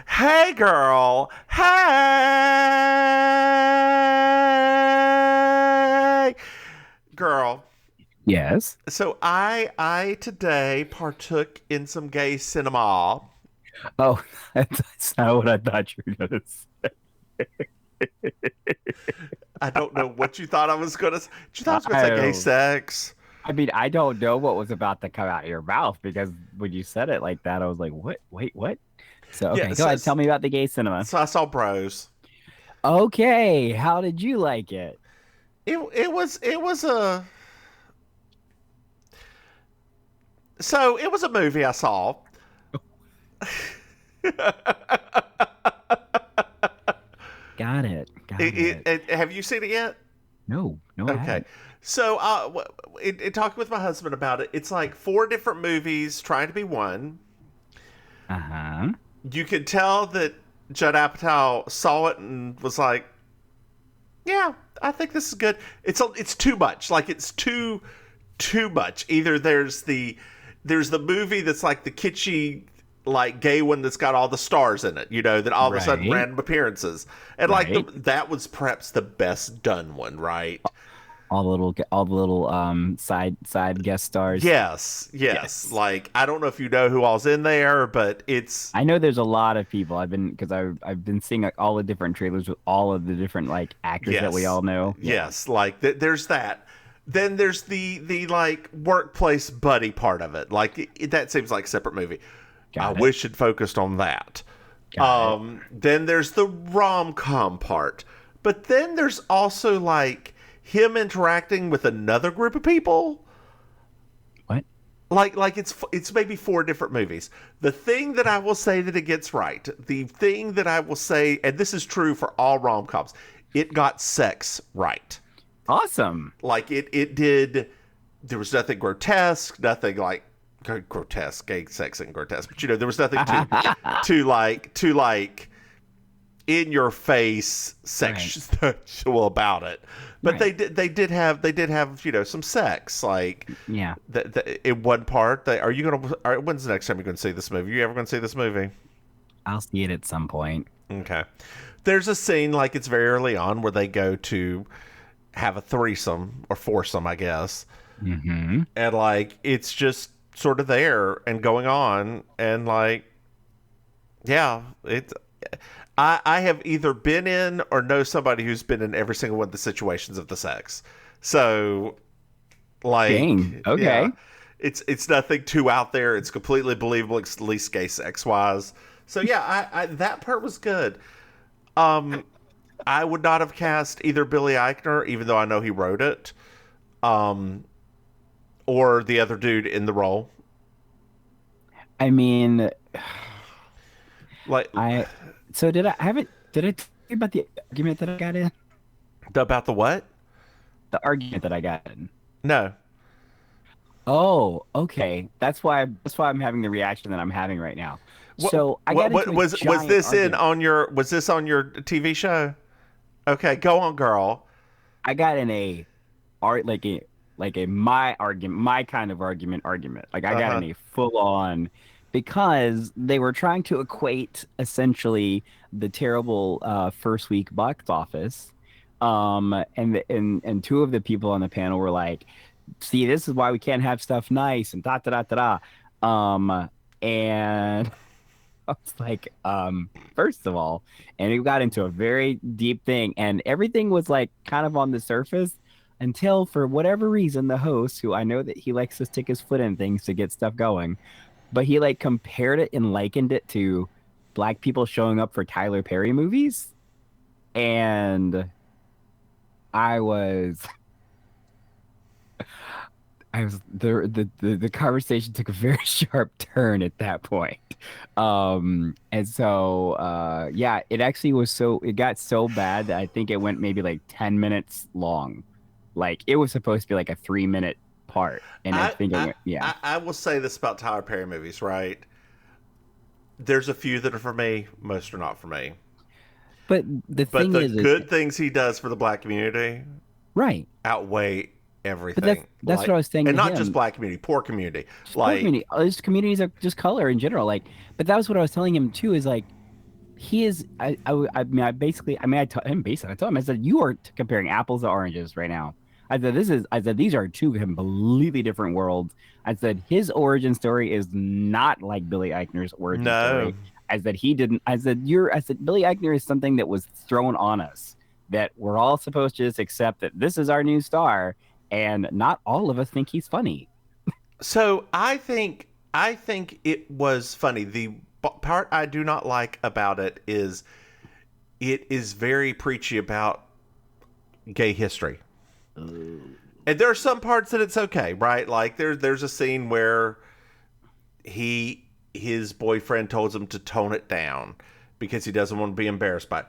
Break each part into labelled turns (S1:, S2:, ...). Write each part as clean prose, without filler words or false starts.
S1: Hey, girl. Hey, girl.
S2: Yes.
S1: So I today partook in some gay cinema.
S2: Oh, that's not what I thought you were gonna say.
S1: I don't know what you thought I was gonna. You thought I was gonna say gay
S2: I,
S1: sex?
S2: I mean, I don't know what was about to come out of your mouth because when you said it like that, I was like, "What? Wait, what?" So,
S1: Yeah.
S2: okay, go ahead. Tell me about the gay cinema.
S1: So I saw Bros.
S2: Okay, how did you like it?
S1: It was a it was a movie I saw.
S2: Got it. Got it.
S1: Have you seen it yet?
S2: No, no, I
S1: Okay.
S2: haven't.
S1: So, in talking with my husband about it, it's like four different movies trying to be one.
S2: Uh-huh.
S1: You can tell that Judd Apatow saw it and was like, "Yeah, I think this is good." It's too much. Like it's too much. Either there's the movie that's like the kitschy like gay one that's got all the stars in it, that all of a sudden
S2: Right.
S1: random appearances. And like
S2: Right.
S1: that was perhaps the best done one, right?
S2: All the little side guest stars.
S1: Yes, yes.
S2: Yes.
S1: Like I don't know if you know who all's in there, but it's
S2: I know there's a lot of people. I've been seeing like all the different trailers with all of the different like actors that we
S1: yes,
S2: all know. Yeah.
S1: yes. Like there's that. Then there's the like workplace buddy part of it. Like that seems like a separate movie. I
S2: Got it.
S1: wish it focused on that.
S2: Got it.
S1: Then there's the rom com part, but then there's also like him interacting with another group of people.
S2: What?
S1: Like it's maybe four different movies. The thing that I will say that it gets right, the thing that I will say, and this is true for all rom coms, it got sex right.
S2: Awesome.
S1: Like it did. There was nothing grotesque, nothing like grotesque. Gay sex and grotesque, but there was nothing to like in your face
S2: Right.
S1: sexual about it. But
S2: Right.
S1: they did have some sex like
S2: Yeah.
S1: in one part. Are you gonna? When's the next time you're gonna see this movie? You ever gonna see this movie?
S2: I'll see it at some point.
S1: Okay. There's a scene like it's very early on where they go to have a threesome or foursome, I guess,
S2: Mm-hmm.
S1: and like it's just sort of there and going on, and like yeah, it's. I have either been in or know somebody who's been in every single one of the situations of the sex. So
S2: Dang.
S1: like yeah,
S2: Okay.
S1: it's nothing too out there. It's completely believable, at least gay sex wise. So yeah, I that part was good. Um, I would not have cast either Billy Eichner, even though I know he wrote it, um, or the other dude in the role.
S2: I mean,
S1: Like
S2: I so did I tell you about the argument that I got in?
S1: about the what?
S2: The argument that I got in.
S1: No.
S2: Oh, okay. That's why I'm having the reaction that I'm having right now. So I got
S1: What
S2: into a
S1: was
S2: giant
S1: this
S2: argument.
S1: was this on your TV show? Okay, go on, girl.
S2: I got in a art like a my argument, my kind of argument. Like I
S1: Uh
S2: got
S1: huh.
S2: in a full on because they were trying to equate essentially the terrible first week box office. And two of the people on the panel were like, see, this is why we can't have stuff nice and da da da da da. And I was like, first of all, and it got into a very deep thing, and everything was like kind of on the surface until for whatever reason, the host, who I know that he likes to stick his foot in things to get stuff going, but he like compared it and likened it to black people showing up for Tyler Perry movies. And I was the conversation took a very sharp turn at that point. And so yeah, it actually was it got so bad that I think it went maybe like 10 minutes long. Like it was supposed to be like a 3 minute part. And I
S1: I,
S2: think it
S1: I
S2: went, yeah.
S1: I will say this about Tyler Perry movies, right? There's a few that are for me, most are not for me.
S2: But the
S1: But
S2: thing
S1: the
S2: is
S1: good things he does for the black community
S2: right.
S1: outweigh
S2: But that's
S1: everything.
S2: that's what I
S1: Like,
S2: was saying
S1: and
S2: to
S1: not just
S2: him.
S1: black community, poor community.
S2: Just poor community.
S1: Like,
S2: Just communities are just color in general. Like, but that was what I was telling him too, is like he is. I mean, I told him, I said, you are comparing apples to oranges right now. I said, these are two completely different worlds. I said, his origin story is not like Billy Eichner's origin
S1: No.
S2: story. I said, Billy Eichner is something that was thrown on us that we're all supposed to just accept that this is our new star. And not all of us think he's funny.
S1: So I think it was funny. The part I do not like about it is very preachy about gay history. And there are some parts that it's okay, right? Like there's a scene where his boyfriend tells him to tone it down because he doesn't want to be embarrassed by it.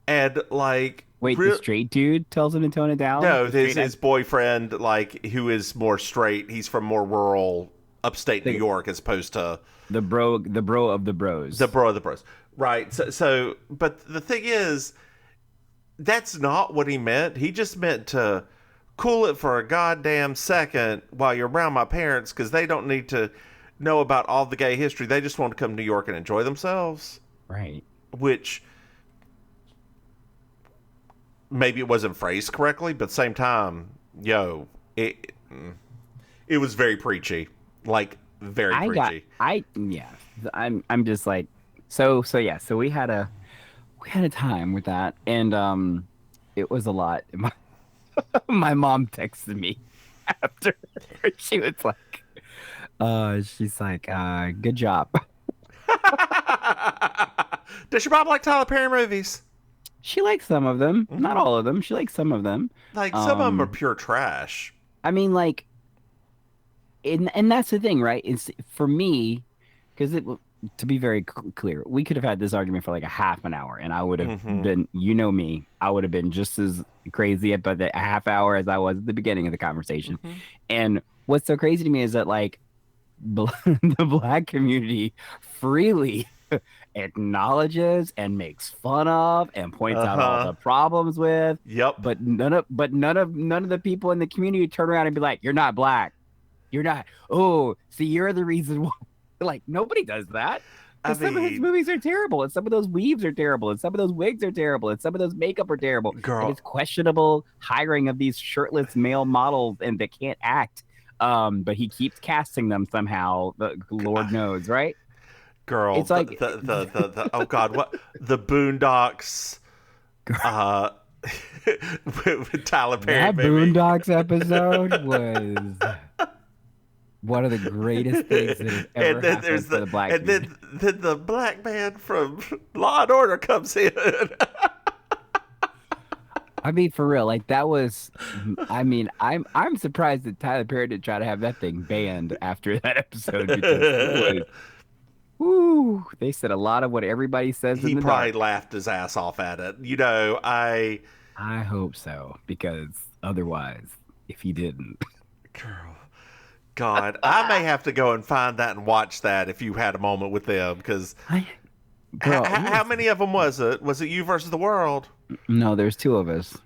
S1: And like
S2: Wait, the straight dude tells him to tone it down?
S1: no, his boyfriend, like, who is more straight, he's from more rural upstate New York as opposed to
S2: the bro of the bros.
S1: the bro of the bros. Right. So but the thing is, that's not what he meant. He just meant to cool it for a goddamn second while you're around my parents because they don't need to know about all the gay history. They just want to come to New York and enjoy themselves.
S2: Right.
S1: Which maybe it wasn't phrased correctly, but same time, it was very preachy. Like very preachy.
S2: I'm just like so we had a time with that, and it was a lot. My mom texted me after. She was like, good job.
S1: Does your mom like Tyler Perry movies?
S2: She likes some of them, not all of them. She likes some of them.
S1: Like some of them are pure trash.
S2: I mean, like, and that's the thing, right? It's for me, because to be very clear, we could have had this argument for like a half an hour, and I would have been, me, I would have been just as crazy about the half hour as I was at the beginning of the conversation. And what's so crazy to me is that like the Black community freely acknowledges and makes fun of and points out all the problems with.
S1: Yep.
S2: But none of the people in the community turn around and be like, "You're not Black. You're not. Oh, see, you're the reason why." Like nobody does that. Some of his movies are terrible, and some of those weaves are terrible, and some of those wigs are terrible, and some of those makeup are terrible.
S1: Girl.
S2: And it's questionable hiring of these shirtless male models and they can't act. But he keeps casting them somehow. Lord knows, right?
S1: Girl,
S2: it's like
S1: the oh god, what the Boondocks? With Tyler Perry.
S2: That Boondocks episode was one of the greatest things that has ever happened for the Black community.
S1: Then the Black man from Law and Order comes in.
S2: I mean, for real, like that was. I mean, I'm surprised that Tyler Perry didn't try to have that thing banned after that episode because it was. Woo! They said a lot of what everybody says.
S1: He probably laughed his ass off at it. I
S2: hope so, because otherwise, if he didn't,
S1: girl, God, I may have to go and find that and watch that if you had a moment with them. Because how many of them was it? Was it you versus the world?
S2: No, there's two of us,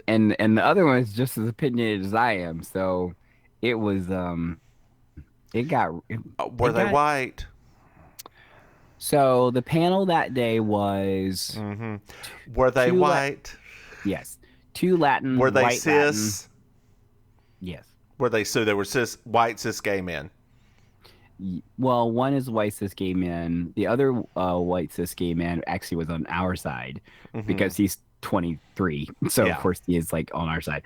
S2: and the other one is just as opinionated as I am. So it was
S1: Were they white?
S2: So the panel that day was.
S1: Were they white?
S2: Yes, two Latin.
S1: Were they
S2: white
S1: cis?
S2: Latin. Yes.
S1: Were they so? They were white cis gay men.
S2: Well, one is white cis gay man. The other white cis gay man actually was on our side because he's 23. So of course he is like on our side.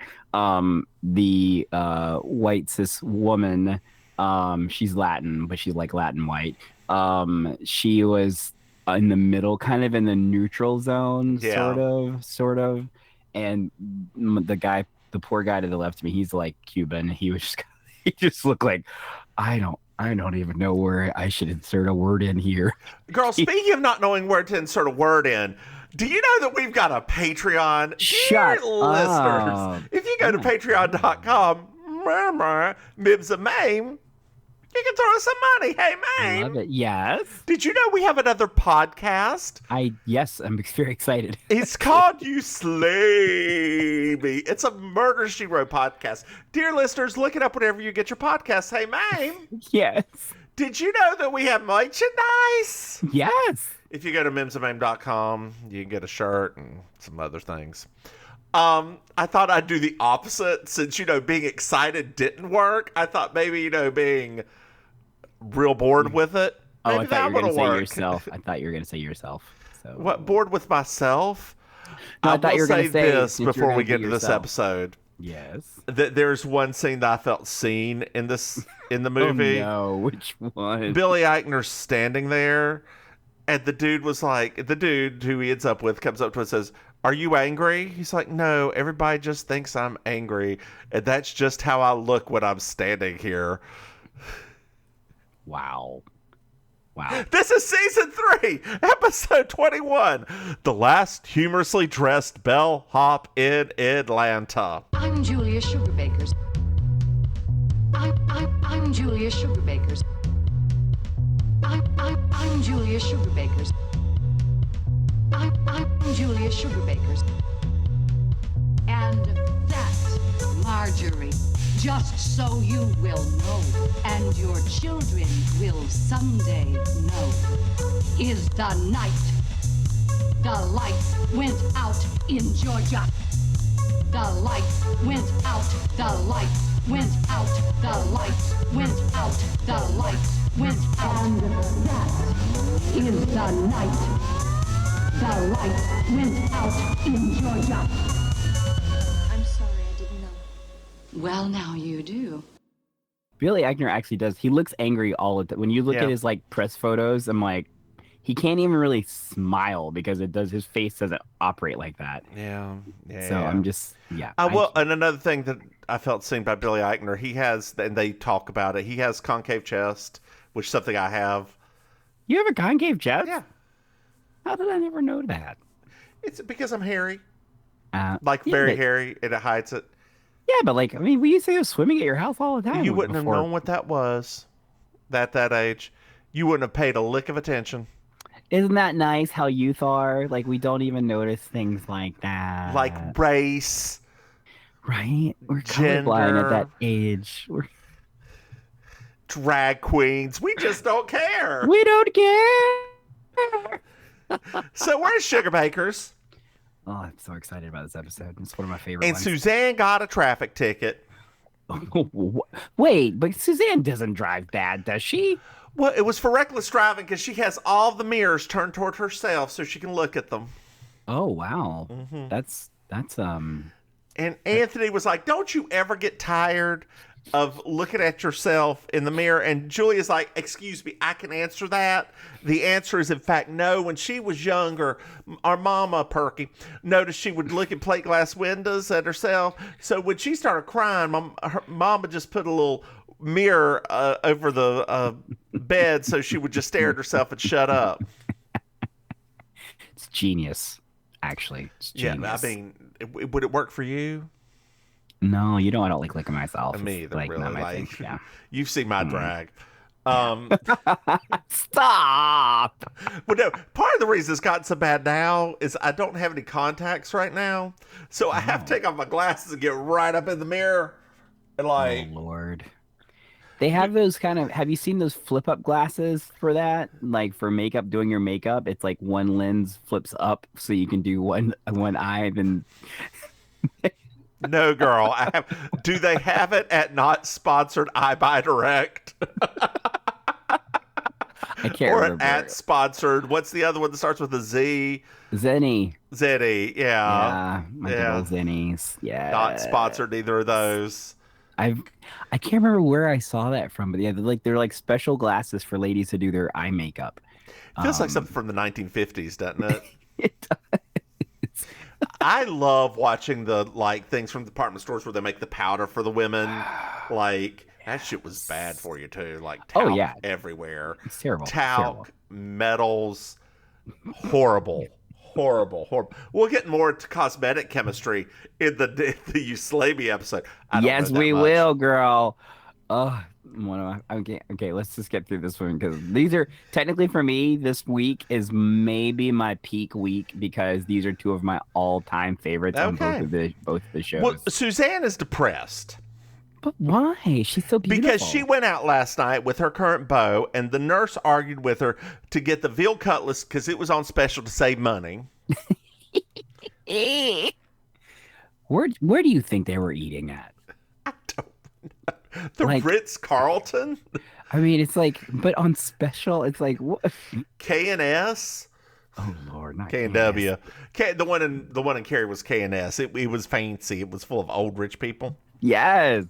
S2: The white cis woman, she's Latin, but she's like Latin white. She was in the middle, kind of in the neutral zone, sort of. And the poor guy to the left of me, he's like Cuban. He just looked like, I don't even know where I should insert a word in here.
S1: Girl, speaking of not knowing where to insert a word in, do you know that we've got a Patreon?
S2: Shut
S1: listeners,
S2: up.
S1: if you go to patreon.com, Mims and Maim, you can throw us some money. Hey, Maim.
S2: Love it. Yes.
S1: Did you know we have another podcast?
S2: Yes, I'm very excited.
S1: It's called You Slay Me. It's a Murder, She Wrote podcast. Dear listeners, look it up whenever you get your podcast. Hey, Maim.
S2: Yes.
S1: Did you know that we have merchandise?
S2: Yes.
S1: If you go to MimsMaim.com, you can get a shirt and some other things. I thought I'd do the opposite since, being excited didn't work. I thought maybe, being real bored with it.
S2: Oh,
S1: Maybe
S2: I thought you were going to say
S1: work.
S2: yourself. I thought you were going to say yourself. So
S1: What, bored with myself?
S2: No, I thought you were going to say
S1: this before we get to this episode.
S2: Yes.
S1: There's one scene that I felt seen in the movie.
S2: Oh, no. Which one?
S1: Billy Eichner's standing there, and the dude who he ends up with comes up to him and says, "Are you angry?" He's like, "No, everybody just thinks I'm angry, and that's just how I look when I'm standing here."
S2: Wow.
S1: This is season 3, episode 21, the last humorously dressed bellhop in Atlanta.
S3: I'm Julia Sugarbakers. I'm Julia Sugarbakers. I'm Julia Sugarbakers. I'm Julia Sugarbakers. And that's Marjorie. Just so you will know, and your children will someday know, is the night the lights went out in Georgia. The lights went out, the lights went out, the lights went out, the lights went out. And that is the night the lights went out in Georgia.
S4: I'm sorry, I didn't know.
S3: Well, now you do.
S2: Billy Eichner actually does. He looks angry all the time. When you look at his press photos, I'm like, he can't even really smile because his face doesn't operate like that.
S1: Yeah.
S2: So I'm just
S1: and another thing that I felt seen by Billy Eichner, he has, and they talk about it, he has concave chest, which is something I have.
S2: You have a concave chest?
S1: Yeah.
S2: How did I never know that?
S1: It's because I'm hairy.
S2: Very
S1: hairy, and it hides it.
S2: Yeah, but we used to go swimming at your house all the time.
S1: You wouldn't have known what that was at that age. You wouldn't have paid a lick of attention.
S2: Isn't that nice how youth are? Like, we don't even notice things like that.
S1: Like race.
S2: Right? We're colorblind at that age.
S1: Drag queens. We just don't care.
S2: We don't care.
S1: So where's Sugarbakers?
S2: Oh, I'm so excited about this episode. It's one of my favorite
S1: ones. And Suzanne got a traffic ticket.
S2: Wait, but Suzanne doesn't drive bad, does she?
S1: Well, it was for reckless driving because she has all the mirrors turned toward herself so she can look at them.
S2: Oh, wow.
S1: Mm-hmm.
S2: That's
S1: And Anthony was like, "Don't you ever get tired of looking at yourself in the mirror?" And Julia's like, "Excuse me, I can answer that." The answer is, in fact, no. When she was younger, our mama, Perky, noticed she would look at plate glass windows at herself. So when she started crying, her mama just put a little mirror over the bed so she would just stare at herself and shut up.
S2: It's genius, actually. It's genius.
S1: Yeah, I mean, would it work for you?
S2: No, I don't like looking at myself.
S1: Me either, really.
S2: Not my thing. Yeah.
S1: You've seen my drag.
S2: Stop.
S1: Well, no, part of the reason it's gotten so bad now is I don't have any contacts right now. So I have to take off my glasses and get right up in the mirror. And
S2: oh, Lord. They have those have you seen those flip up glasses for that? Like for makeup, doing your makeup, it's like one lens flips up so you can do one eye, then.
S1: No, girl. Do they have it at not sponsored I Buy Direct?
S2: I can't remember. Or
S1: at sponsored. What's the other one that starts with a Z?
S2: Zenny.
S1: Zenny, yeah.
S2: Yeah, my good old Zennies. Yeah.
S1: Not sponsored either of those.
S2: I can't remember where I saw that from, but yeah, they're like special glasses for ladies to do their eye makeup.
S1: Feels like something from the 1950s, doesn't it?
S2: It does.
S1: I love watching the things from department stores where they make the powder for the women. Like that shit was bad for you too. Like talc everywhere.
S2: It's terrible.
S1: Talc, metals, horrible. We'll get more to cosmetic chemistry in the Euslamy episode.
S2: Yes, we will, girl. Okay, let's just get through this one because these are technically for me. This week is maybe my peak week because these are two of my all-time favorites on both of the shows.
S1: Well, Suzanne is depressed.
S2: But why? She's so beautiful.
S1: Because she went out last night with her current beau, and the nurse argued with her to get the veal cutlass because it was on special to save money.
S2: Where do you think they were eating at?
S1: I don't know. The Ritz-Carlton?
S2: I mean, it's like, but on special, it's like what?
S1: K&S?
S2: Oh Lord, not
S1: K&W. The one in Cary was K&S. It was fancy. It was full of old rich people.
S2: Yes.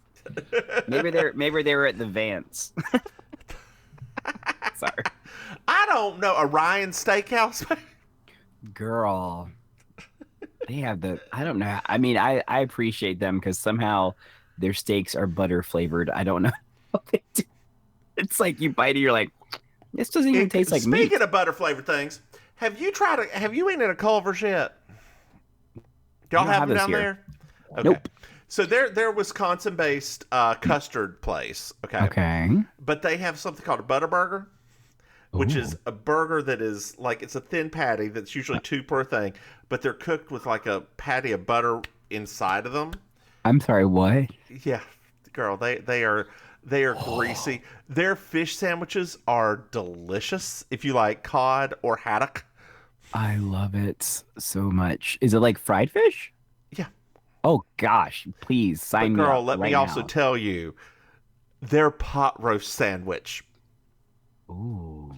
S2: Maybe they were at the Vance. Sorry.
S1: I don't know. Orion Steakhouse?
S2: Girl. They have I don't know. I mean, I appreciate them because somehow their steaks are butter flavored. I don't know how they do. It's like you bite it, you're like, this doesn't even taste like meat.
S1: Speaking of butter flavored things, have you eaten at a Culver's yet? Y'all have them down there? Okay.
S2: Nope.
S1: So they're Wisconsin based custard place.
S2: Okay.
S1: But they have something called a butter burger, which is a burger that is like, it's a thin patty that's usually 2 per thing, but they're cooked with like a patty of butter inside of them.
S2: I'm sorry, what?
S1: Yeah, girl, they are greasy. Their fish sandwiches are delicious if you like cod or haddock.
S2: I love it so much. Is it like fried fish?
S1: Yeah.
S2: Oh gosh, please sign me up.
S1: Girl, let me also
S2: now.
S1: tell you, their pot roast sandwich.
S2: Ooh.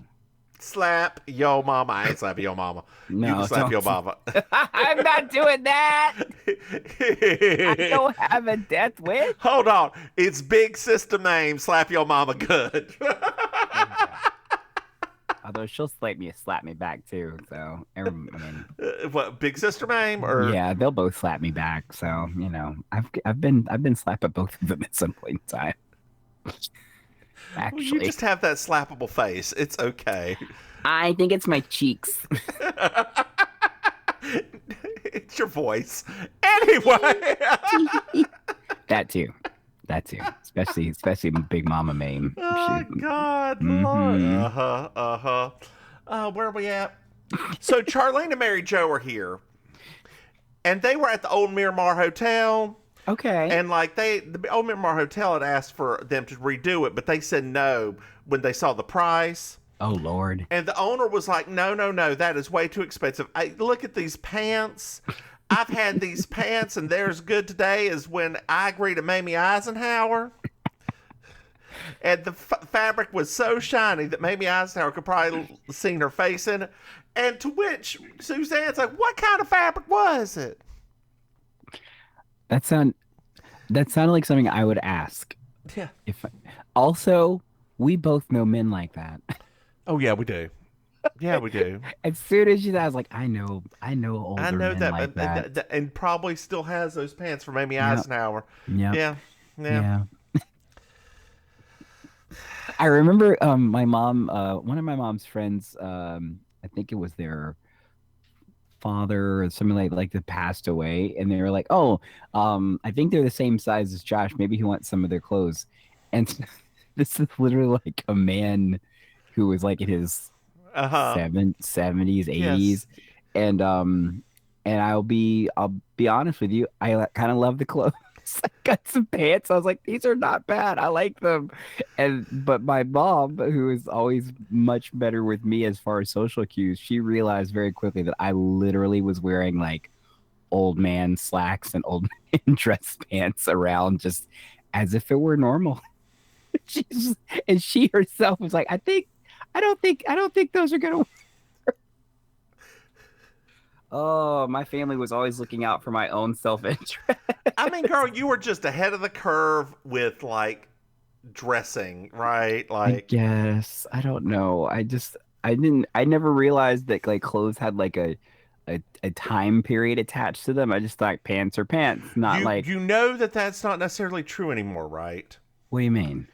S1: Slap yo mama. I ain't slapping your mama.
S2: No,
S1: you can slap
S2: don't.
S1: your mama.
S2: I'm not doing that. I don't have a death wish.
S1: Hold on. It's Big Sister Maim. Slap your mama good.
S2: Although she'll slap me back too. So I mean,
S1: What, Big Sister Maim or
S2: yeah, they'll both slap me back. So you know, I've been slapped at both of them at some point in time. Actually,
S1: you just have that slappable face. It's okay.
S2: I think it's my cheeks.
S1: It's your voice. Anyway.
S2: That too. Especially Big Mama Maim.
S1: Oh, God. Lord. Where are we at? So Charlene and Mary Jo are here. And they were at the Old Miramar Hotel.
S2: Okay.
S1: And like the Old Miramar Hotel had asked for them to redo it, but they said no when they saw the price.
S2: Oh Lord.
S1: And the owner was like, no, that is way too expensive. Look at these pants. I've had these pants, and they're as good today as when I agreed to Mamie Eisenhower. And the fabric was so shiny that Mamie Eisenhower could probably seen her face in it. And to which Suzanne's like, what kind of fabric was it?
S2: That sounded like something I would ask.
S1: Yeah.
S2: Also, we both know men like that.
S1: Oh yeah, we do. Yeah, we do.
S2: As soon as you, I was like, I know older men
S1: that,
S2: like that.
S1: and probably still has those pants from Mamie Eisenhower.
S2: Yeah.
S1: Yeah.
S2: I remember my mom, one of my mom's friends, I think it was their father or something like that passed away, and they were like, oh, I think they're the same size as Josh, maybe he wants some of their clothes. And this is literally like a man who was like in his 70s, 80s.
S1: Yes.
S2: And I'll be honest with you, I kind of love the clothes. I got some pants. I was like, these are not bad. I like them. But my mom, who is always much better with me as far as social cues, she realized very quickly that I literally was wearing like old man slacks and old man dress pants around just as if it were normal. And she herself was like, I don't think those are gonna work. Oh, my family was always looking out for my own self-interest.
S1: I mean, girl, you were just ahead of the curve with like dressing, right? Like,
S2: yes, I don't know. I never realized that like clothes had like a time period attached to them. I just thought pants are pants, not like.
S1: You know that's not necessarily true anymore, right?
S2: What do you mean?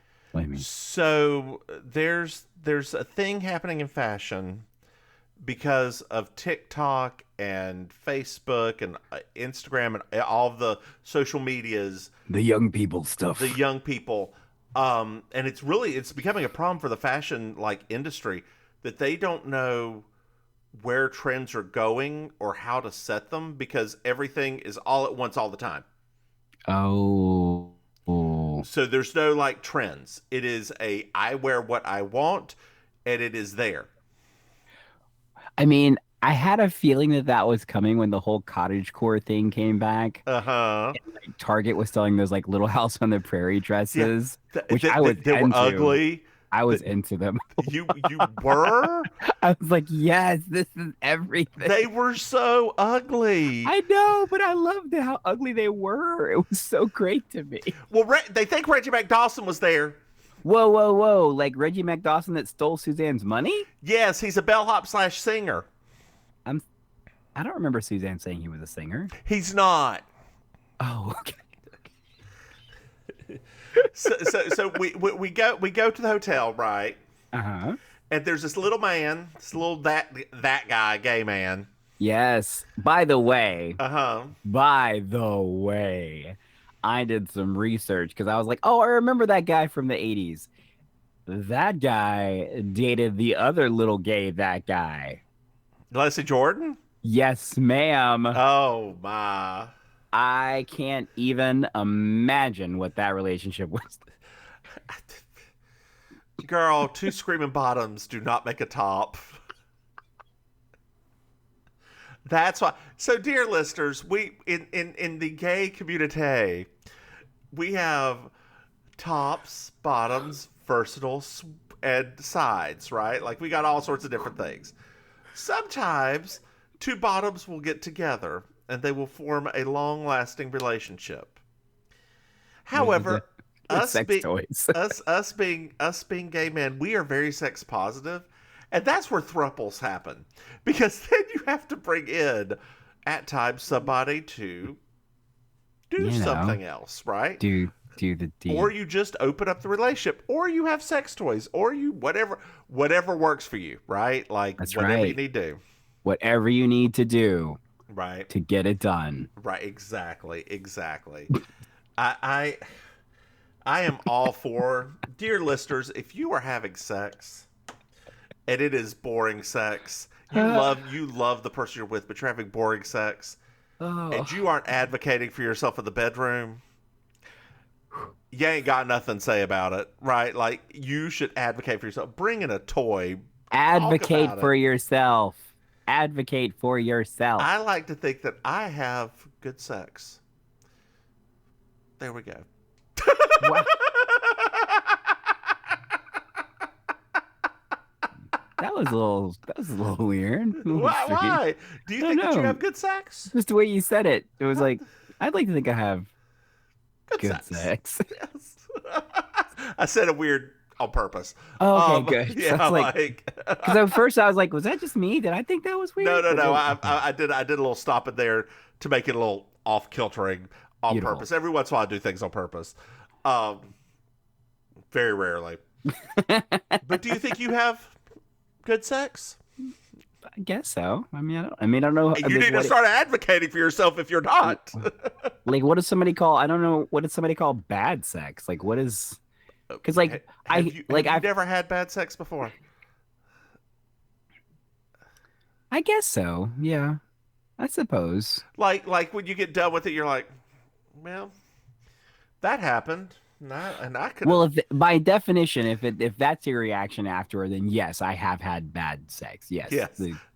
S1: So there's a thing happening in fashion because of TikTok and Facebook and Instagram and all the social medias.
S2: The young people stuff.
S1: The young people. And it's becoming a problem for the fashion like industry that they don't know where trends are going or how to set them because everything is all at once all the time.
S2: Oh. Oh.
S1: So there's no like trends. It is I wear what I want, and it is there.
S2: I mean, I had a feeling that was coming when the whole cottagecore thing came back.
S1: Uh-huh.
S2: And, like, Target was selling those like Little House on the Prairie dresses, which I was
S1: They were
S2: into.
S1: ugly.
S2: I was into them.
S1: You were?
S2: I was like, yes, this is everything.
S1: They were so ugly.
S2: I know, but I loved how ugly they were. It was so great to me.
S1: Well, they think Reggie Mac Dawson was there.
S2: Whoa, whoa, whoa. Like Reggie Mac Dawson that stole Suzanne's money?
S1: Yes, he's a bellhop / singer.
S2: I don't remember Suzanne saying he was a singer.
S1: He's not.
S2: Oh, okay.
S1: So we go to the hotel, right?
S2: Uh-huh.
S1: And there's this little man, that guy, gay man.
S2: Yes. By the way,
S1: Uh-huh.
S2: I did some research because I was like, oh, I remember that guy from the 80s. That guy dated the other little gay that guy.
S1: Leslie Jordan?
S2: Yes, ma'am.
S1: Oh my.
S2: I can't even imagine what that relationship was.
S1: Girl, 2 screaming bottoms do not make a top. That's why. So, dear listeners, we in the gay community, we have tops, bottoms, versatiles, and sides, right? Like we got all sorts of different things. Sometimes 2 bottoms will get together and they will form a long-lasting relationship. However, us being gay men, we are very sex positive, and that's where thruples happen, because then you have to bring in at times somebody to do something else, right?
S2: Do the deed.
S1: Or you just open up the relationship, or you have sex toys, or you whatever works for you, right? Like
S2: That's
S1: whatever
S2: right.
S1: you need to do.
S2: Whatever you need to do,
S1: right,
S2: to get it done.
S1: Right, exactly. I am all for, dear listeners, if you are having sex and it is boring sex, you love the person you're with, but you're having boring sex, and you aren't advocating for yourself in the bedroom, you ain't got nothing to say about it, right? Like, you should advocate for yourself. Bring in a toy.
S2: Advocate for yourself. Advocate for yourself.
S1: I like to think that I have good sex. There we go.
S2: What? That was a little weird.
S1: Why? Do you think that you have good sex?
S2: Just the way you said it. It was like, I'd like to think I have good sex.
S1: Yes. I said it weird on purpose.
S2: Oh, okay, good.
S1: Yeah,
S2: because at first I was like, was that just me? Did I think that was weird?
S1: No. I did a little stop in there to make it a little off kiltering on purpose. Every once in a while I do things on purpose. Very rarely. But do you think you have good sex?
S2: I guess so. I don't know.
S1: You need to start advocating for yourself if you're not.
S2: Like, what does somebody call? I don't know. What does somebody call bad sex? Like, what is? Because like
S1: I've never had bad sex before.
S2: I guess so. Yeah, I suppose.
S1: Like when you get done with it, you're like, well, that happened. And I could.
S2: Well, by definition, if that's your reaction afterward, then yes, I have had bad sex. Yes,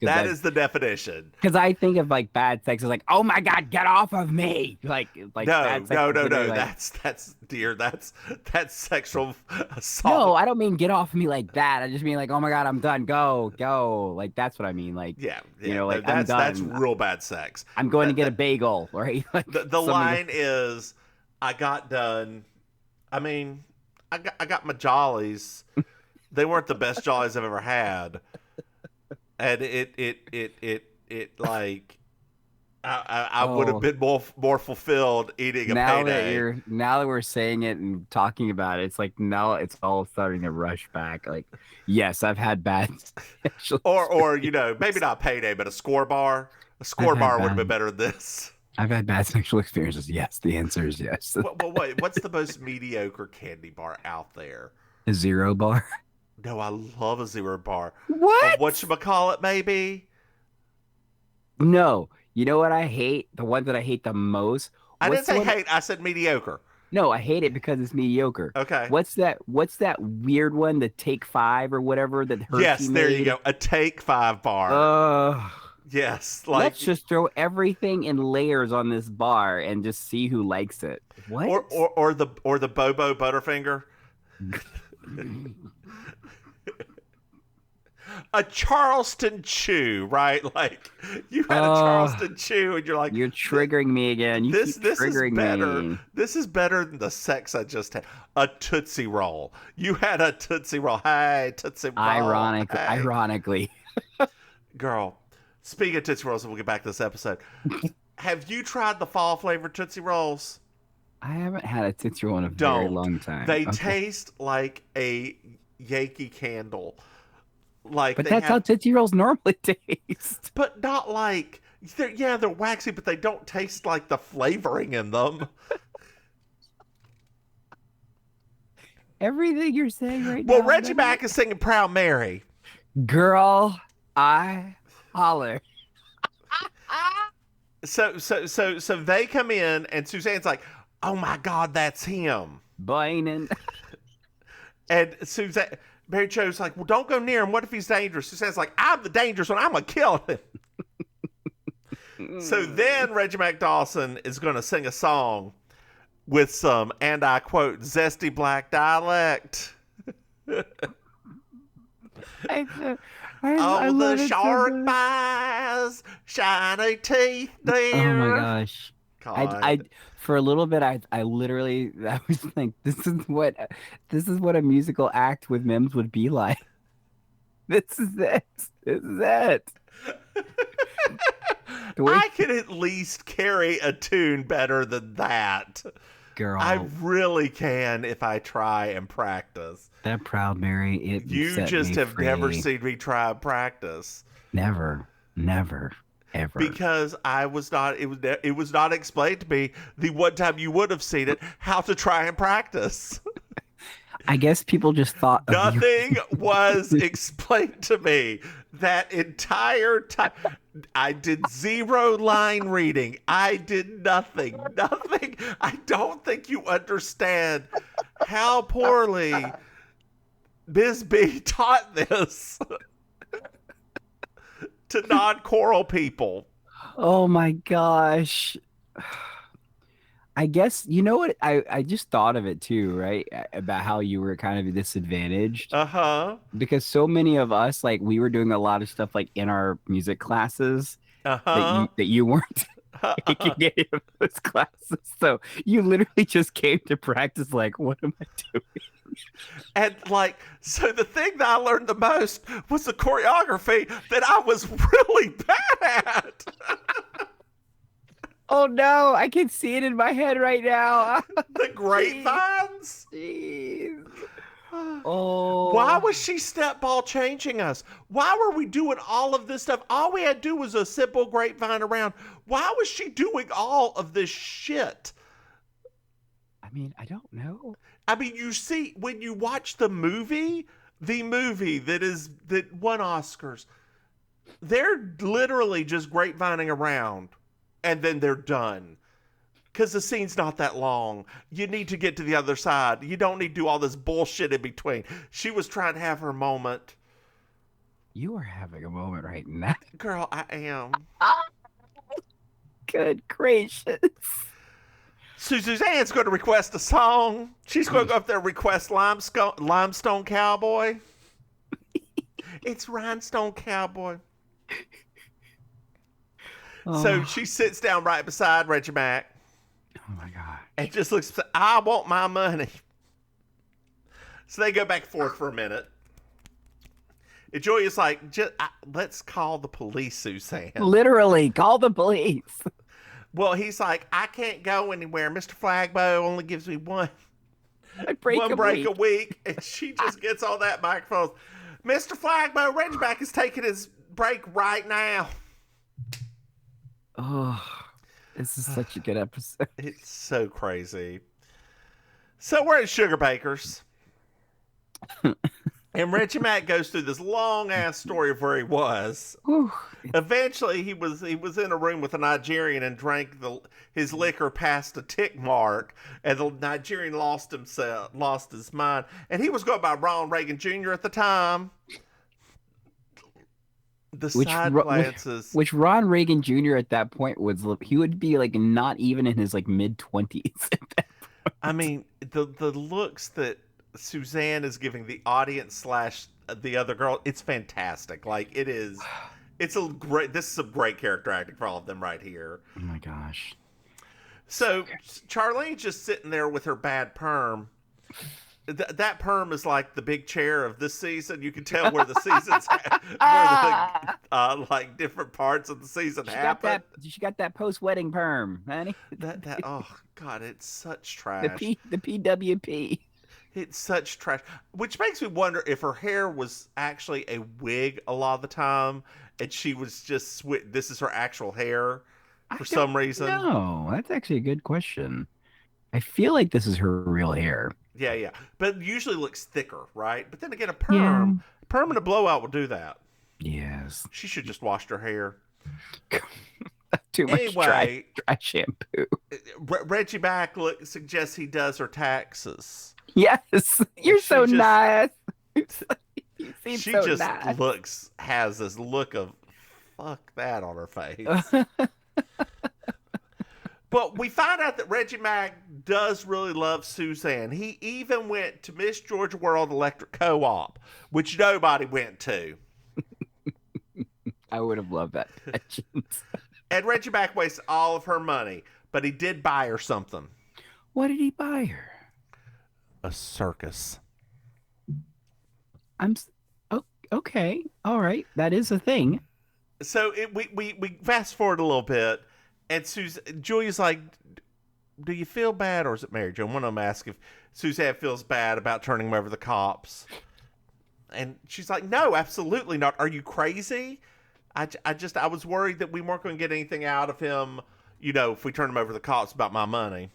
S1: that is the definition.
S2: Because I think of like bad sex as like, oh my god, get off of me! Like
S1: no.
S2: Bad sex
S1: Like, that's sexual assault.
S2: No, I don't mean get off of me like that. I just mean like, oh my god, I'm done. Go. Like that's what I mean. Like you know, like I'm done.
S1: That's real bad sex.
S2: I'm going to get a bagel, right? Like,
S1: the line is, I got done. I mean, I got my jollies. They weren't the best jollies I've ever had, and it like I would have been more fulfilled eating a payday.
S2: Now that we're saying it and talking about it, it's like now it's all starting to rush back. Like, yes, I've had bad.
S1: or maybe not payday, but a score bar. A score bar would have been better than this.
S2: I've had bad sexual experiences. Yes, the answer is yes.
S1: What's the most mediocre candy bar out there?
S2: A Zero bar?
S1: No, I love a Zero bar.
S2: What?
S1: Whatchamacallit, maybe?
S2: No. You know what I hate? The one that I hate the most?
S1: I didn't say hate. I said mediocre.
S2: No, I hate it because it's mediocre.
S1: Okay.
S2: What's that weird one, the Take 5 or whatever that Hershey
S1: Yes, there you
S2: made?
S1: go. A Take 5 bar. Yes, like
S2: Let's just throw everything in layers on this bar and just see who likes it. What?
S1: or the Bobo Butterfinger. A Charleston Chew, right? Like you had a Charleston Chew, and you're like,
S2: you're triggering me again. You
S1: this
S2: keep
S1: is
S2: triggering
S1: better.
S2: me.
S1: This is better than the sex I just had. A Tootsie Roll. You had a Tootsie Roll. Hey, Tootsie Roll.
S2: Ironically.
S1: Girl, speaking of Tootsie Rolls, and we'll get back to this episode. Have you tried the fall flavored Tootsie Rolls?
S2: I haven't had a Tootsie Roll in a very long time.
S1: They taste like a Yankee candle. Like,
S2: but that's how Tootsie Rolls normally taste.
S1: But not like they're waxy, but they don't taste like the flavoring in them.
S2: Everything you're saying right now.
S1: Well, Reggie Mac is singing "Proud Mary."
S2: Girl, I holler.
S1: So they come in, and Suzanne's like, "Oh my God, that's him."
S2: Biden.
S1: And Mary Jo's like, "Well, don't go near him. What if he's dangerous?" Suzanne's like, "I'm the dangerous one. I'm gonna kill him." So then Reggie Mac Dawson is gonna sing a song with some, and I quote, "zesty black dialect."
S2: I
S1: the shark eyes, shiny teeth, dear.
S2: Oh my gosh. I for a little bit I was like, this is what a musical act with Mims would be like. This is it.
S1: I can at least carry a tune better than that.
S2: Girl,
S1: I really can if I try and practice.
S2: That Proud Mary,
S1: you just have
S2: free.
S1: Never seen me try and practice.
S2: Never, ever.
S1: Because it was not explained to me the one time you would have seen it how to try and practice.
S2: I guess people just thought
S1: nothing was explained to me that entire time. I did 0 line reading. I did nothing. I don't think you understand how poorly Ms. B taught this to non-choral people.
S2: Oh my gosh. I guess, you know what? I just thought of it too, right? About how you were kind of disadvantaged.
S1: Uh-huh.
S2: Because so many of us, like, we were doing a lot of stuff like in our music classes that you weren't taking any of those classes. So you literally just came to practice like, what am I doing?
S1: And like, so the thing that I learned the most was the choreography that I was really bad at.
S2: Oh no, I can see it in my head right now.
S1: The grapevines?
S2: Jeez. Oh.
S1: Why was she step ball changing us? Why were we doing all of this stuff? All we had to do was a simple grapevine around. Why was she doing all of this shit?
S2: I mean, I don't know.
S1: I mean, you see, when you watch the movie that won Oscars, they're literally just grapevining around. And then they're done. Because the scene's not that long. You need to get to the other side. You don't need to do all this bullshit in between. She was trying to have her moment.
S2: You are having a moment right now.
S1: Girl, I am.
S2: Good gracious.
S1: So Suzanne's going to request a song. She's going to go up there and request Limestone Cowboy. It's Rhinestone Cowboy. So she sits down right beside Reggie Mac.
S2: Oh my God.
S1: And just looks, I want my money. So they go back and forth for a minute. And Julia's like, let's call the police, Suzanne.
S2: Literally, call the police.
S1: Well, he's like, I can't go anywhere. Mr. Flagbow only gives me one break a week. And she just gets on that microphone. Mr. Flagbow, Reggie Mac is taking his break right now.
S2: Oh, this is such a good episode.
S1: It's so crazy. So we're at Sugar Baker's. And Reggie Mac goes through this long ass story of where he was.
S2: Whew.
S1: Eventually, he was in a room with a Nigerian and drank his liquor past a tick mark, and the Nigerian lost his mind, and he was going by Ron Reagan Jr. at the time. The side glances,
S2: which Ron Reagan Jr. at that point he would be like not even in his like mid-20s.
S1: I mean, the looks that Suzanne is giving the audience / the other girl, it's fantastic. Like this is a great character acting for all of them right here.
S2: Oh my gosh.
S1: So Charlene's just sitting there with her bad perm. That perm is like the big chair of this season. You can tell where the seasons, like different parts of the season happen.
S2: She got that post-wedding perm, honey.
S1: That oh god, it's such trash.
S2: The PWP.
S1: It's such trash, which makes me wonder if her hair was actually a wig a lot of the time, and she was just this is her actual hair for some reason.
S2: No, that's actually a good question. I feel like this is her real hair.
S1: Yeah, but it usually looks thicker, right? But then again, a perm and a blowout will do that.
S2: Yes.
S1: She should just washed her hair.
S2: Too much dry shampoo.
S1: Reggie Mac suggests he does her taxes.
S2: Yes, you're so nice. You
S1: she
S2: so
S1: just
S2: nice.
S1: has this look of fuck that on her face. But we find out that Reggie Mac does really love Suzanne. He even went to Miss Georgia World Electric Co-op, which nobody went to.
S2: I would have loved that pageant.
S1: And Reggie Mac wasted all of her money, but he did buy her something.
S2: What did he buy her?
S1: A circus.
S2: Okay. All right. That is a thing.
S1: So we fast forward a little bit, and Julia's like, do you feel bad, or is it Mary Jo? One of them asks if Suzanne feels bad about turning him over to the cops. And she's like, no, absolutely not. Are you crazy? I was worried that we weren't going to get anything out of him, if we turn him over to the cops about my money.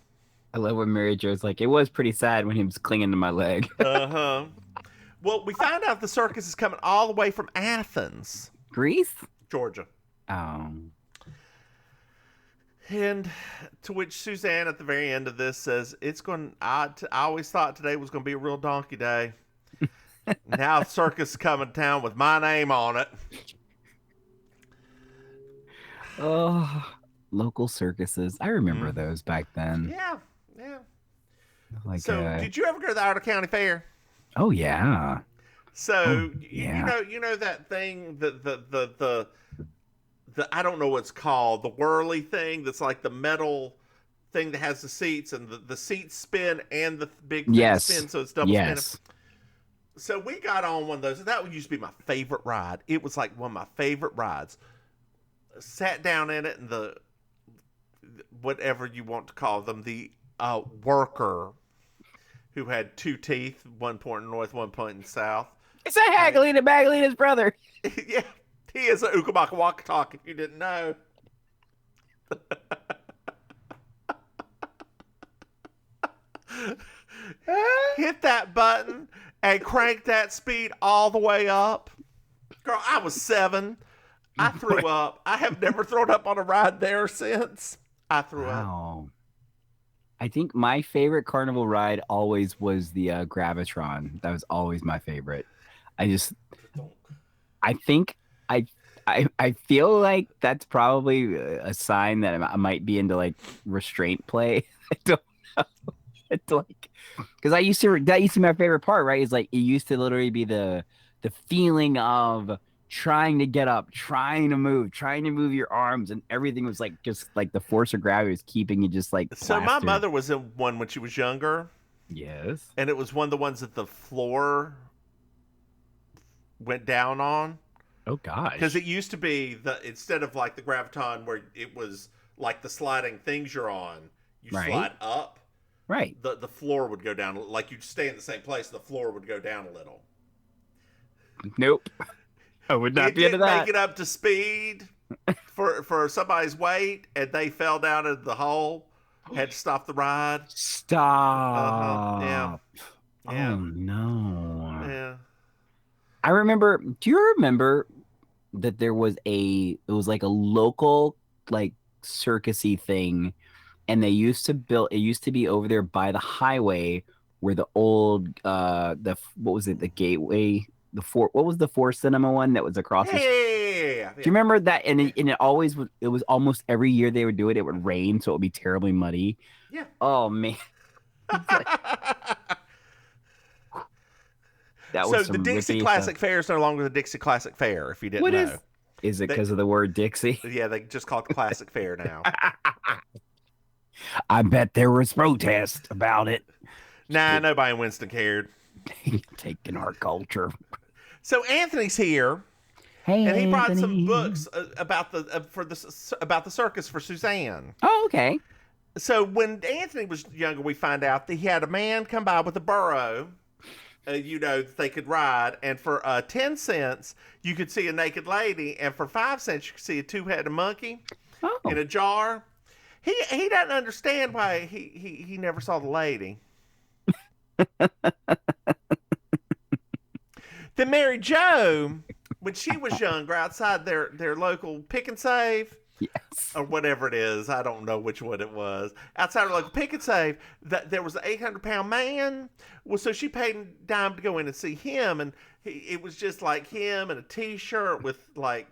S2: I love when Mary Jo's like, it was pretty sad when he was clinging to my leg.
S1: Uh-huh. Well, we found out the circus is coming all the way from Athens.
S2: Greece?
S1: Georgia.
S2: Oh.
S1: And to which Suzanne at the very end of this says, I always thought today was going to be a real donkey day. Now Circus is coming to town with my name on it.
S2: Oh, local circuses. I remember those back then.
S1: Yeah.
S2: Like,
S1: so, did you ever go to the Outer County Fair?
S2: Oh yeah.
S1: So you know that thing, the I don't know what it's called, the whirly thing that's like the metal thing that has the seats, and the seats spin and the big thing spin, so it's double spinning. So we got on one of those. That used to be my favorite ride. It was like one of my favorite rides. Sat down in it, and the whatever you want to call them, the worker who had two teeth, one pointing north, one pointing south.
S2: It's a Haglina Baglina's brother.
S1: Yeah, he is a Ukamaka Waka Talk, if you didn't know. Hit that button and crank that speed all the way up. Girl, I was 7. I threw up. I have never thrown up on a ride there since. I threw up.
S2: I think my favorite carnival ride always was the Gravitron. That was always my favorite. I feel like that's probably a sign that I might be into like restraint play. I don't know. It's like, because that used to be my favorite part, right? Is like it used to literally be the feeling of trying to get up, trying to move your arms, and everything was like just like the force of gravity was keeping you just like
S1: plastered. So my mother was in one when she was younger.
S2: Yes. And
S1: it was one of the ones that the floor went down on.
S2: Oh gosh.
S1: Because it used to be instead of like the Graviton where it was like the sliding things you're on, you slide up.
S2: Right.
S1: The floor would go down, like you'd stay in the same place, the floor would go down a little.
S2: Nope. I would not be into that.
S1: Make it up to speed for somebody's weight, and they fell down into the hole. Had to stop the ride.
S2: Stop.
S1: Yeah.
S2: Oh no.
S1: Yeah.
S2: I remember. Do you remember that there was it was like a local like circusy thing, and they used to build. It used to be over there by the highway where the old what was it? The Gateway. What was the Four Cinema one that was across the
S1: Yeah.
S2: Do you remember that? And it always was. It was almost every year they would do it. It would rain, so it would be terribly muddy.
S1: Yeah.
S2: Oh man, that
S1: So
S2: was
S1: the
S2: some
S1: Dixie
S2: rippy
S1: Classic
S2: stuff.
S1: Fair is no longer the Dixie Classic Fair, if you didn't
S2: What
S1: know.
S2: is it because of the word Dixie?
S1: Yeah, they just call it the Classic Fair now.
S2: I bet there was protest about it.
S1: Nah, nobody in Winston cared.
S2: Taking our culture.
S1: So Anthony's here,
S2: Hey,
S1: and he brought some
S2: Anthony.
S1: books about the circus for Suzanne.
S2: Oh, okay.
S1: So when Anthony was younger, we find out that he had a man come by with a burro, that they could ride, and for 10 cents you could see a naked lady, and for 5 cents you could see a two-headed monkey
S2: Oh,
S1: in a jar. He doesn't understand why he never saw the lady. Then Mary Jo, when she was younger, outside their local Pick and Save,
S2: yes.
S1: or whatever it is, I don't know which one it was, outside her local Pick and Save, that there was an 800-pound man. Well, so she paid a dime to go in and see him, and it was just like him in a T-shirt with like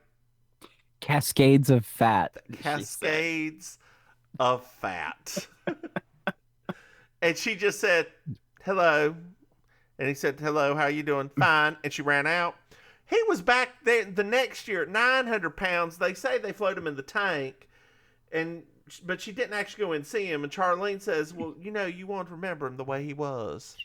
S2: Cascades of fat.
S1: cascades of fat. And she just said, hello. And he said, hello, how you doing? Fine. And she ran out. He was back there the next year at 900 pounds. They say they float him in the tank. But she didn't actually go and see him. And Charlene says, well, you won't remember him the way he was.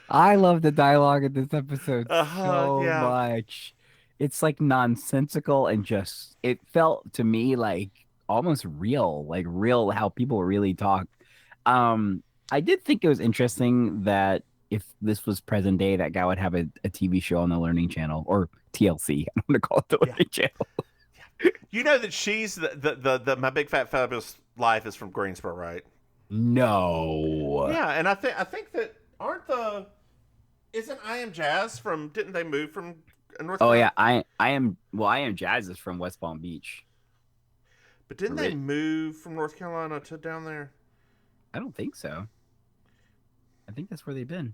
S2: I love the dialogue in this episode so
S1: yeah.
S2: much. It's like nonsensical and just, it felt to me like almost real, like real how people really talk. I did think it was interesting that if this was present day, that guy would have a TV show on the Learning Channel or TLC. I'm going to call it the Learning Channel.
S1: You know that she's the My Big Fat Fabulous Life is from Greensboro, right?
S2: No.
S1: Yeah, and I think that isn't I Am Jazz from? Didn't they move from North?
S2: Oh
S1: Carolina?
S2: yeah, I am Jazz is from West Palm Beach.
S1: But didn't they move from North Carolina to down there?
S2: I don't think so. I think that's where they've been.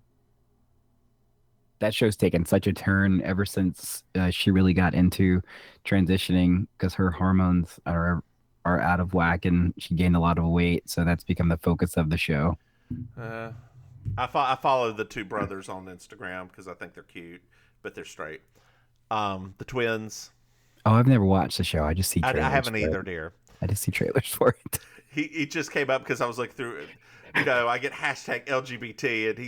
S2: That show's taken such a turn ever since she really got into transitioning because her hormones are out of whack and she gained a lot of weight. So that's become the focus of the show.
S1: I follow the two brothers on Instagram because I think they're cute, but they're straight. The twins.
S2: Oh, I've never watched the show. I just see trailers.
S1: I haven't
S2: for
S1: either,
S2: it.
S1: dear.
S2: I just see trailers for it.
S1: He just came up because I was looking through it. I get hashtag LGBT, and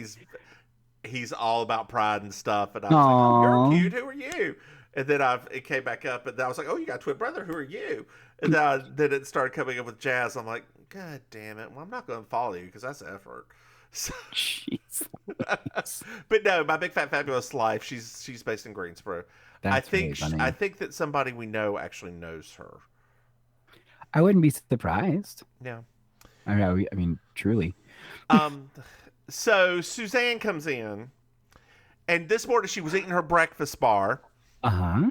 S1: he's all about pride and stuff. And I was like, oh, you're cute. Who are you? And then it came back up, and I was like, oh, you got a twin brother. Who are you? And then it started coming up with Jazz. I'm like, God damn it. Well, I'm not going to follow you because that's effort. So,
S2: Jeez.
S1: but no, My Big Fat Fabulous Life. She's based in Greensboro.
S2: That's really funny.
S1: I think that somebody we know actually knows her.
S2: I wouldn't be surprised.
S1: Yeah.
S2: I mean, truly.
S1: So Suzanne comes in, and this morning she was eating her breakfast bar.
S2: Uh-huh.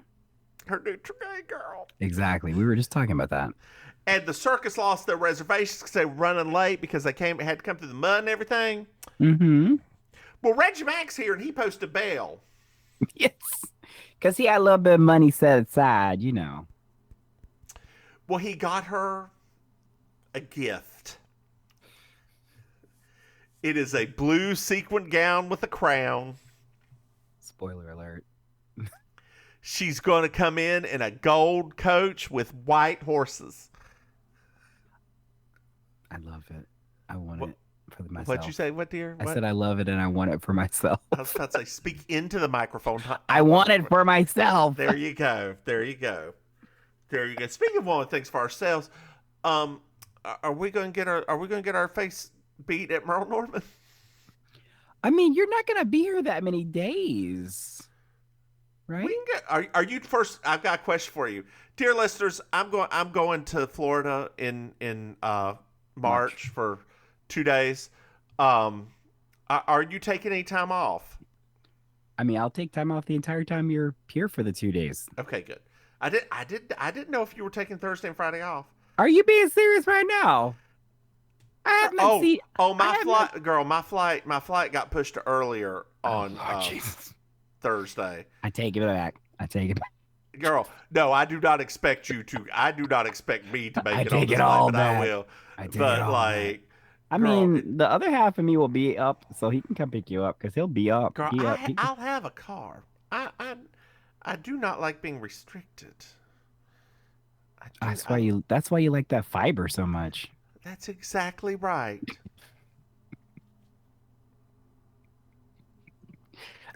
S1: Her Nutri-Grain girl.
S2: Exactly. We were just talking about that.
S1: And the circus lost their reservations because they were running late because they had to come through the mud and everything.
S2: Mm-hmm.
S1: Well, Reggie Mac's here, and he posted bail.
S2: Yes. Because he had a little bit of money set aside,
S1: Well, he got her a gift. It is a blue sequin gown with a crown.
S2: Spoiler alert.
S1: She's going to come in a gold coach with white horses.
S2: I love it. I want it for myself.
S1: What'd you say? What, dear? What?
S2: I said I love it and I want it for myself.
S1: I was about to say, speak into the microphone.
S2: I want it for myself.
S1: There you go. There you go. There you go. Speaking of wanting things for ourselves, are we going to get our face beat at Merle Norman?
S2: I mean, you're not going to be here that many days, right?
S1: We can get, are you first? I've got a question for you, dear listeners. I'm going to Florida in March for 2 days. I Are you taking any time off?
S2: I mean, I'll take time off the entire time you're here for the 2 days.
S1: Okay, good. I didn't know if you were taking Thursday and Friday off.
S2: Are you being serious right now? I haven't seen.
S1: My flight got pushed to earlier on Thursday.
S2: I take it back.
S1: Girl, no, I do not expect you to. I do not expect me to make
S2: I
S1: it on
S2: take
S1: this
S2: it all
S1: flight, but
S2: back.
S1: I will.
S2: I take
S1: But
S2: it all
S1: like,
S2: back. I
S1: girl,
S2: mean, the other half of me will be up, so he can come pick you up because he'll be up.
S1: girl,
S2: He up.
S1: I'll have a car. I do not like being restricted.
S2: That's why you like that fiber so much.
S1: That's exactly right.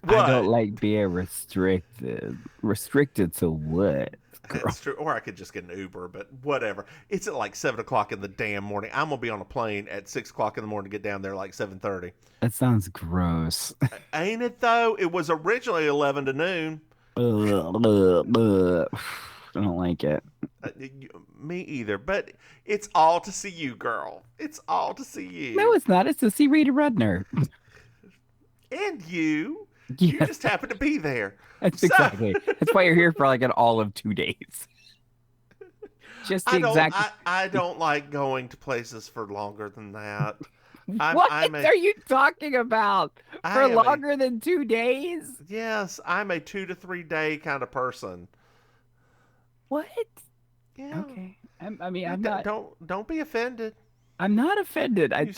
S1: What?
S2: I don't like being restricted. Restricted to what?
S1: That's true. Or I could just get an Uber, but whatever. It's at like 7 o'clock in the damn morning. I'm gonna be on a plane at 6 o'clock in the morning to get down there like 7:30.
S2: That sounds gross.
S1: Ain't it though? It was originally 11 to noon.
S2: I don't like it.
S1: Me either. But it's all to see you, girl. It's all to see you.
S2: No, it's not. It's to see Rita Rudner.
S1: And you.
S2: Yeah.
S1: You just happen to be there.
S2: That's exactly. That's why you're here for like an all of 2 days. Just the exact.
S1: I don't like going to places for longer than that.
S2: What are you talking about? For longer than 2 days?
S1: Yes, I'm a 2 to 3 day kind of person.
S2: What?
S1: Yeah.
S2: Okay. I mean, I'm not.
S1: Don't be offended.
S2: I'm not offended. It's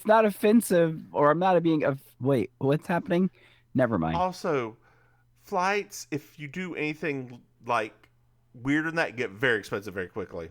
S2: not offensive, or I'm not being. Wait, what's happening? Never mind.
S1: Also, flights, if you do anything like weirder than that, get very expensive very quickly.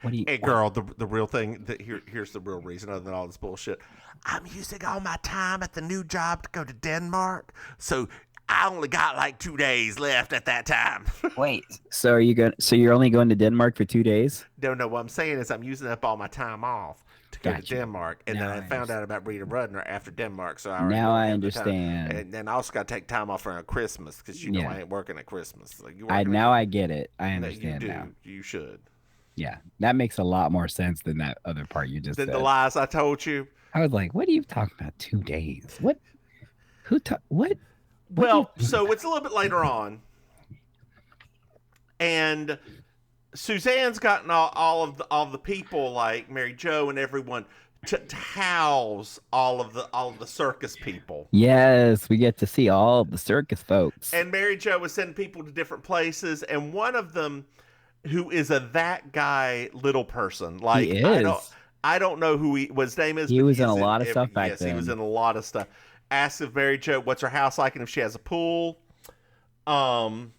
S2: What do you?
S1: Hey, girl, the real thing. Here's the real reason, other than all this bullshit. I'm using all my time at the new job to go to Denmark, so I only got like 2 days left at that time.
S2: Wait. So you're only going to Denmark for 2 days?
S1: No. What I'm saying is I'm using up all my time off to go to Denmark, and then I found out about Rita Rudner after Denmark, so I
S2: understand.
S1: And then I also got to take time off around Christmas because I ain't working at Christmas. So
S2: I get it. I understand
S1: you do.
S2: now.
S1: You should.
S2: Yeah, that makes a lot more sense than that other part you just said.
S1: Than the lies I told you.
S2: I was like, what are you talking about? 2 days? What? What?
S1: Well, so it's a little bit later on, and Suzanne's gotten all of the people like Mary Jo and everyone to house all of the circus people.
S2: Yes, we get to see all the circus folks.
S1: And Mary Jo was sending people to different places, and one of them, who is that guy little person, like
S2: he is.
S1: I don't know who his name is.
S2: He was in a lot of stuff back then.
S1: Yes, he was in a lot of stuff. Asks if Mary Jo what's her house like and if she has a pool. And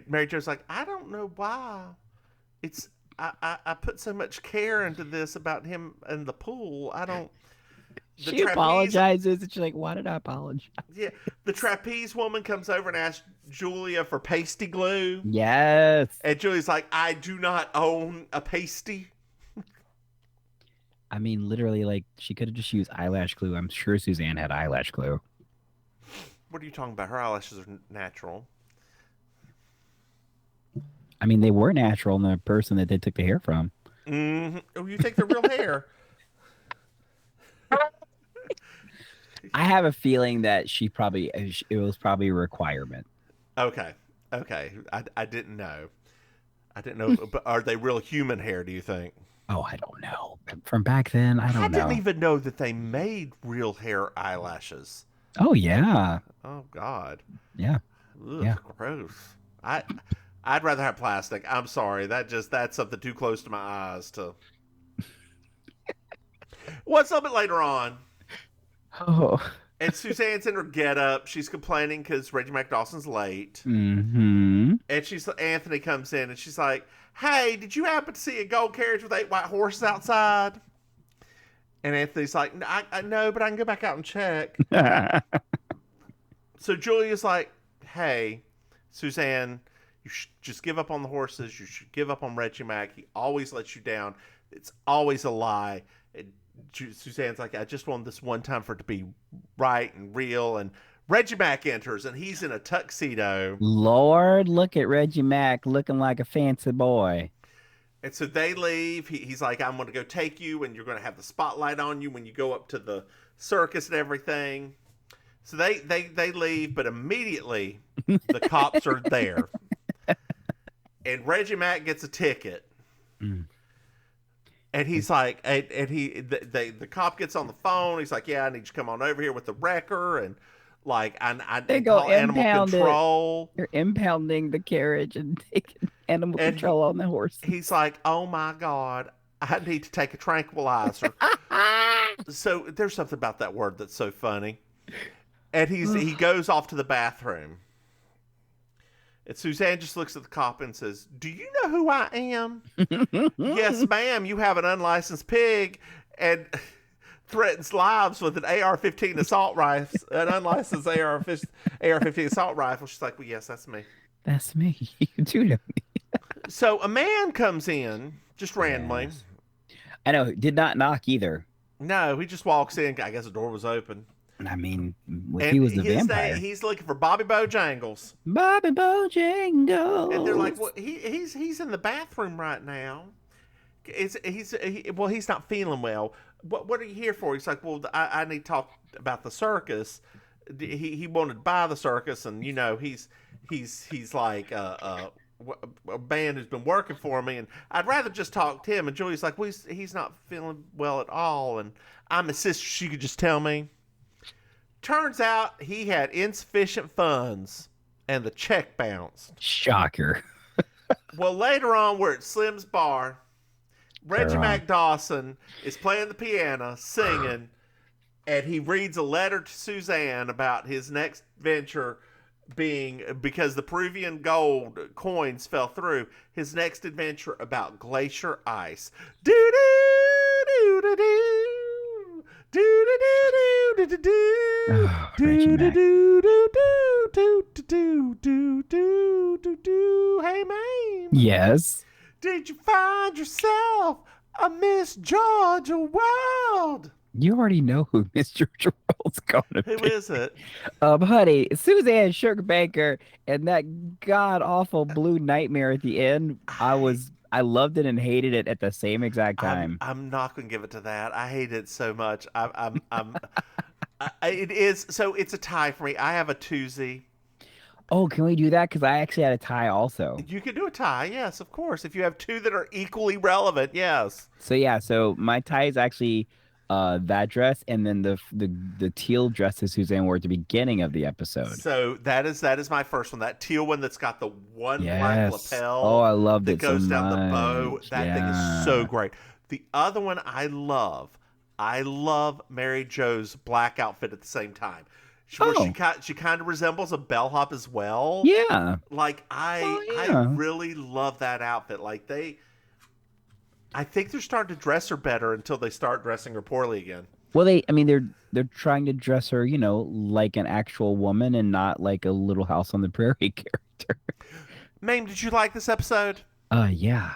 S1: Mary Jo's like, I don't know why. It's I put so much care into this about him and the pool. I don't.
S2: She apologizes and she's like, why did I apologize?
S1: Yeah. The trapeze woman comes over and asks Julia for pasty glue.
S2: Yes.
S1: And Julia's like, I do not own a pasty.
S2: I mean, literally, like, she could have just used eyelash glue. I'm sure Suzanne had eyelash glue.
S1: What are you talking about? Her eyelashes are natural.
S2: I mean, they were natural in the person that they took the hair from.
S1: Mm-hmm. Oh, you think they're real hair?
S2: I have a feeling that it was probably a requirement.
S1: Okay. I didn't know. But are they real human hair, do you think?
S2: Oh, I don't know. From back then, I don't know.
S1: I didn't even know that they made real hair eyelashes.
S2: Oh, yeah.
S1: Oh, God.
S2: Yeah.
S1: Ugh,
S2: yeah.
S1: Gross. I'd rather have plastic. I'm sorry. That's something too close to my eyes to. What's up later on?
S2: Oh.
S1: And Suzanne's in her getup. She's complaining because Reggie Mac Dawson's late.
S2: Mm-hmm.
S1: And Anthony comes in and she's like, hey, did you happen to see a gold carriage with 8 white horses outside? And Anthony's like, I know, but I can go back out and check. So Julia's like, hey, Suzanne, you should just give up on the horses. You should give up on Reggie Mac. He always lets you down. It's always a lie. And Suzanne's like, I just want this one time for it to be right and real. And Reggie Mac enters, and he's in a tuxedo.
S2: Lord, look at Reggie Mac looking like a fancy boy.
S1: And so they leave. He's like, I'm going to go take you, and you're going to have the spotlight on you when you go up to the circus and everything. So they leave, but immediately the cops are there. And Reggie Mac gets a ticket. And he's like, the cop gets on the phone. He's like, yeah, I need you to come on over here with the wrecker. And like, I
S2: go
S1: call animal
S2: impound it.
S1: control.
S2: You're impounding the carriage and taking animal control on the horse.
S1: He's like, oh my God, I need to take a tranquilizer. So there's something about that word that's so funny. And he goes off to the bathroom. And Suzanne just looks at the cop and says, do you know who I am? Yes, ma'am, you have an unlicensed pig, and threatens lives with an AR-15 assault rifle, an unlicensed AR-15 assault rifle. She's like, well, yes, that's me.
S2: That's me. You do know me.
S1: So a man comes in, just randomly.
S2: Yes. I know, did not knock either.
S1: No, he just walks in. I guess the door was open.
S2: I mean, he was the vampire.
S1: He's looking for Bobby Bojangles.
S2: Bobby Bojangles.
S1: And they're like, well, he's in the bathroom right now. He's not feeling well. What are you here for? He's like, well, I need to talk about the circus. He wanted to buy the circus, and he's like a band who's been working for me, and I'd rather just talk to him. And Julie's like, well, he's not feeling well at all, and I'm his sister. She could just tell me. Turns out he had insufficient funds, and the check bounced.
S2: Shocker.
S1: Well, later on, we're at Slim's bar. Reggie Mac Dawson is playing the piano, singing, and he reads a letter to Suzanne about his next venture being, because the Peruvian gold coins fell through, his next adventure about glacier ice. Do-do-do-do-do. Do-do-do-do-do-do. Do-do-do-do-do-do-do-do-do. Hey, man.
S2: Yes.
S1: Did you find yourself a Miss Georgia World?
S2: You already know who Mr. World's going to be.
S1: Who is it?
S2: Honey, Suzanne Sugarbaker and that god-awful blue nightmare at the end. I loved it and hated it at the same exact time.
S1: I'm not going to give it to that. I hate it so much. It is, so it's a tie for me. I have a twosie.
S2: Oh, can we do that? Because I actually had a tie also.
S1: You can do a tie, yes, of course. If you have two that are equally relevant, yes.
S2: So my tie is actually that dress, and then the teal dress that Suzanne wore at the beginning of the episode.
S1: So that is my first one. That teal one that's got the one black lapel.
S2: Oh, I loved it.
S1: That goes
S2: so
S1: down
S2: much.
S1: the bow. That thing is so great. The other one I love Mary Jo's black outfit at the same time. She kind of resembles a bellhop as well.
S2: Yeah.
S1: Like I really love that outfit. Like I think they're starting to dress her better until they start dressing her poorly again.
S2: Well, they're trying to dress her, like an actual woman and not like a Little House on the Prairie character.
S1: Maim, did you like this episode?
S2: Yeah,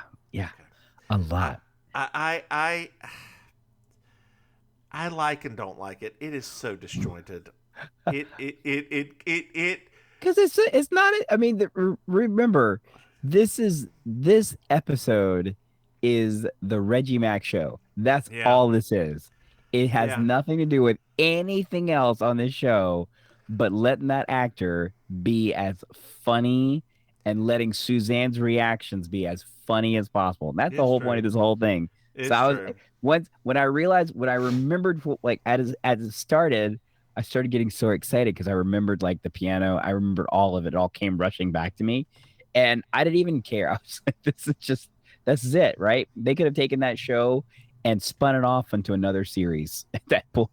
S2: a lot.
S1: I like and don't like it. It is so disjointed. It
S2: because it's not. I mean, remember, this episode is the Reggie Mac show. That's all this is. It has nothing to do with anything else on this show, but letting that actor be as funny and letting Suzanne's reactions be as funny as possible. That's the whole point of this whole thing. When I remembered like as it started, I started getting so excited because I remembered like the piano. I remembered all of it. It all came rushing back to me, and I didn't even care. I was like, this is it, right? They could have taken that show and spun it off into another series at that point.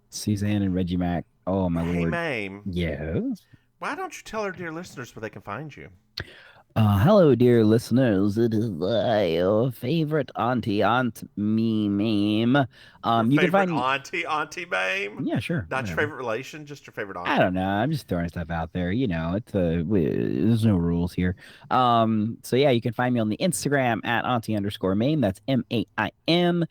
S2: Suzanne and Reggie Mac. Oh my lord.
S1: Hey, Maim.
S2: Yes.
S1: Why don't you tell our dear listeners where they can find you?
S2: Hello, dear listeners. It is your favorite Auntie Maim. You can find
S1: Auntie Maim.
S2: Yeah, sure.
S1: Not your favorite relation, just your favorite auntie.
S2: I don't know. I'm just throwing stuff out there. There's no rules here. So yeah, you can find me on the Instagram at Auntie_Maim. That's MAIM.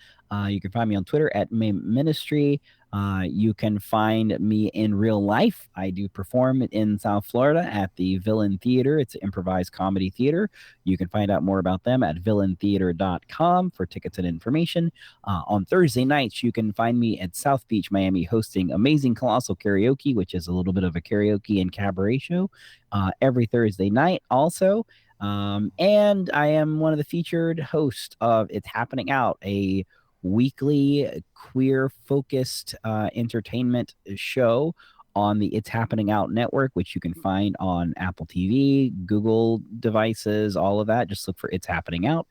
S2: You can find me on Twitter at Maim Ministry. You can find me in real life. I do perform in South Florida at the Villain Theater. It's an improvised comedy theater. You can find out more about them at villaintheater.com for tickets and information. On Thursday nights, you can find me at South Beach, Miami, hosting Amazing Colossal Karaoke, which is a little bit of a karaoke and cabaret show every Thursday night also. And I am one of the featured hosts of It's Happening Out, a weekly queer-focused entertainment show on the It's Happening Out network, which you can find on Apple TV, Google devices, all of that. Just look for It's Happening Out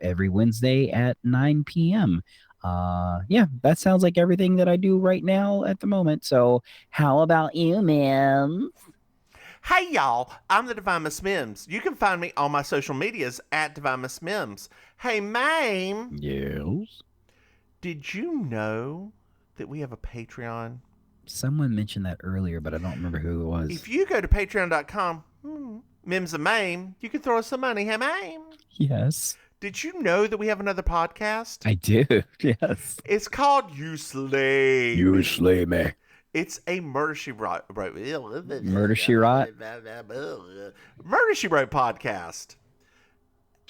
S2: every Wednesday at 9 p.m. Yeah, that sounds like everything that I do right now at the moment. So how about you, Mims?
S1: Hey, y'all. I'm the Divine Miss Mims. You can find me on my social medias at Divine Miss Mims. Hey, Maim.
S2: Yes?
S1: Did you know that we have a Patreon?
S2: Someone mentioned that earlier, but I don't remember who it was.
S1: If you go to patreon.com, Mims and Maim, you can throw us some money. Hey, Maim.
S2: Yes.
S1: Did you know that we have another podcast?
S2: I do, yes.
S1: It's called You Slay Me.
S2: You slay me.
S1: It's a Murder She Wrote.
S2: Murder She Wrote?
S1: Murder She Wrote podcast.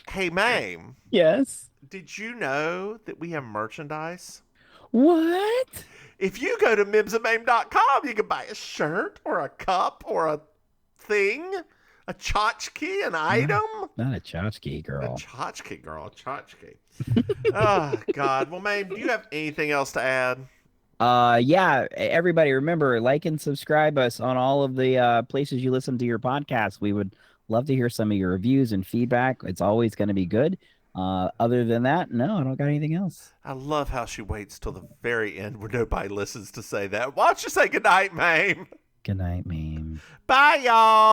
S1: Hey, Maim.
S2: Yes.
S1: Did you know that we have merchandise?
S2: What?
S1: If you go to mimsandmaim.com, you can buy a shirt or a cup or a thing, a tchotchke, an item.
S2: Not a tchotchke, girl.
S1: A tchotchke, girl. A tchotchke. Oh, God. Well, Maim, do you have anything else to add?
S2: Yeah, everybody remember, like and subscribe us on all of the places you listen to your podcast. We would love to hear some of your reviews and feedback. It's always going to be good. Other than that, no, I don't got anything else.
S1: I love how she waits till the very end where nobody listens to say that. Why don't you say goodnight, Maim?
S2: Good night, Mame.
S1: Bye, y'all.